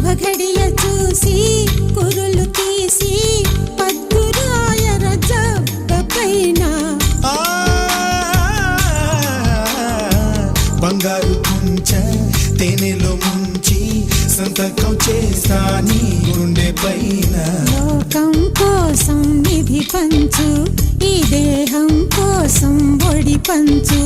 శుభఘడియ చూసి కురులు తీసి పద్దురాయ రజబ్బ పైన బంగారు కుంచ తేనెలో ముంచి సంతకం చేస్తా నీ గుండె పైన. లోకం కోసం నిధి పంచు, ఈ దేహం కోసం ఒడి పంచు.